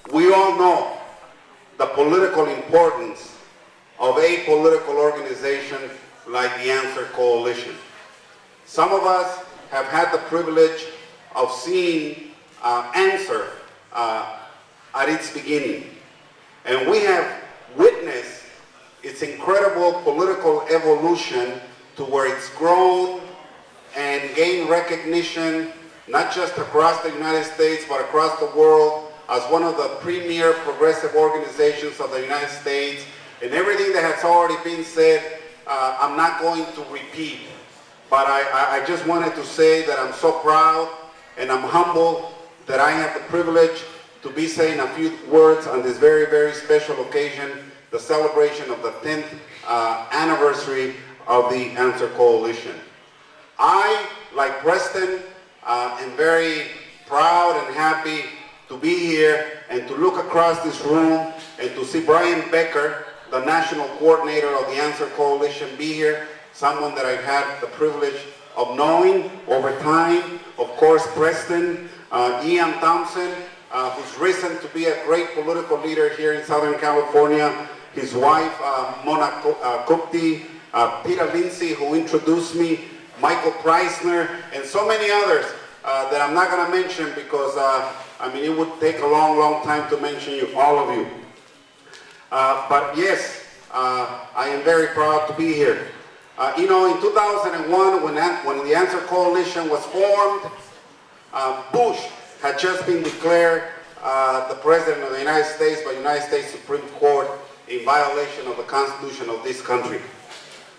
We all know the political importance of a political organization like the Answer Coalition. Some of us have had the privilege of seeing Answer at its beginning. And we have witnessed its incredible political evolution to where it's grown and gained recognition, not just across the United States, but across the world, as one of the premier progressive organizations of the United States. And everything that has already been said, I'm not going to repeat. But I just wanted to say that I'm so proud and I'm humble that I have the privilege to be saying a few words on this very, very special occasion, the celebration of the 10th anniversary of the Answer Coalition. I, like Preston, am very proud and happy to be here and to look across this room and to see Brian Becker, the national coordinator of the Answer Coalition, be here, someone that I've had the privilege of knowing over time. Of course, Preston, Ian Thompson, who's risen to be a great political leader here in Southern California, his wife, Mona Kupti, Peter Lindsay, who introduced me, Michael Preisner, and so many others that I'm not going to mention because, it would take a long, long time to mention all of you. But yes, I am very proud to be here. In 2001, when the Answer Coalition was formed, Bush had just been declared the President of the United States by the United States Supreme Court in violation of the Constitution of this country.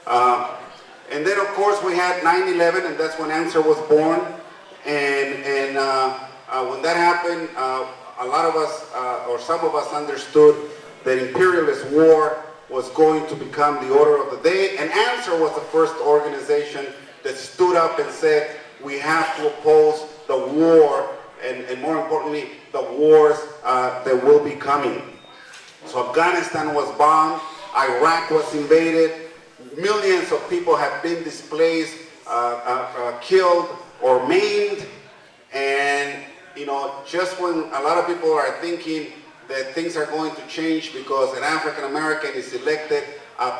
And then, of course, we had 9/11, and that's when Answer was born. And when that happened, a lot of us, or some of us, understood that imperialist war was going to become the order of the day. And Answer was the first organization that stood up and said, we have to oppose the war, and more importantly, the wars that will be coming. So Afghanistan was bombed, Iraq was invaded, millions of people have been displaced, killed or maimed, and just when a lot of people are thinking that things are going to change because an African American is elected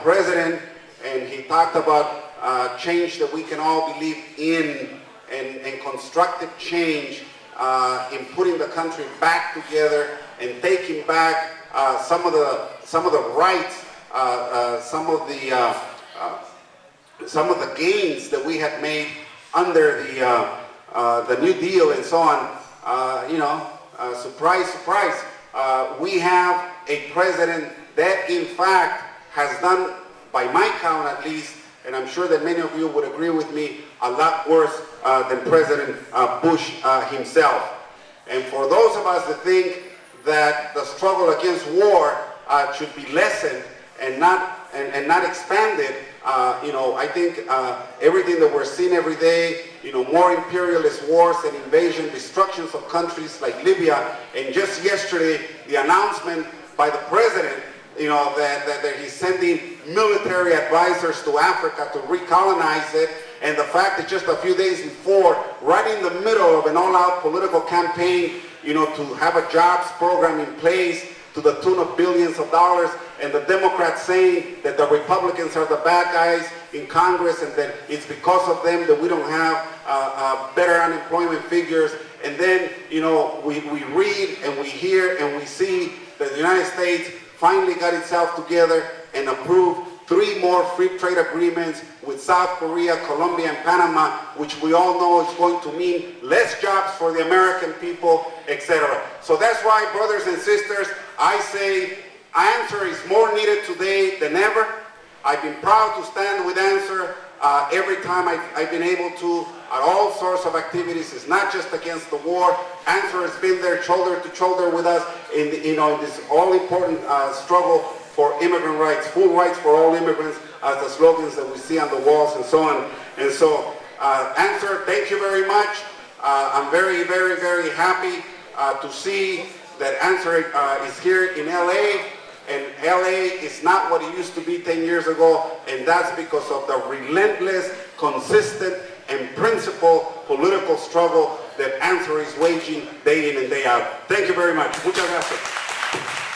president, and he talked about change that we can all believe in, and constructive change in putting the country back together and taking back some of the rights, some of the gains that we had made under the New Deal and so on. Surprise, surprise. We have a president that, in fact, has done, by my count at least, and I'm sure that many of you would agree with me, a lot worse than President Bush himself. And for those of us that think that the struggle against war should be lessened and not expanded, I think everything that we're seeing every day, more imperialist wars and invasion, destructions of countries like Libya, and just yesterday, the announcement by the president, that he's sending military advisors to Africa to recolonize it, and the fact that just a few days before, right in the middle of an all-out political campaign, to have a jobs program in place to the tune of billions of dollars, and the Democrats saying that the Republicans are the bad guys in Congress and that it's because of them that we don't have better unemployment figures. And then, we read and we hear and we see that the United States finally got itself together and approved 3 more free trade agreements with South Korea, Colombia, and Panama, which we all know is going to mean less jobs for the American people, etc. So that's why, brothers and sisters, I say Answer is more needed today than ever. I've been proud to stand with Answer every time I've been able to at all sorts of activities. It's not just against the war. Answer has been there shoulder to shoulder with us in this all-important struggle for immigrant rights, full rights for all immigrants, as the slogans that we see on the walls and so on. And so, Answer, thank you very much. I'm very, very, very happy to see that Answer is here in LA. And LA is not what it used to be 10 years ago, and that's because of the relentless, consistent, and principled political struggle that Answer is waging day in and day out. Thank you very much. Muchas gracias.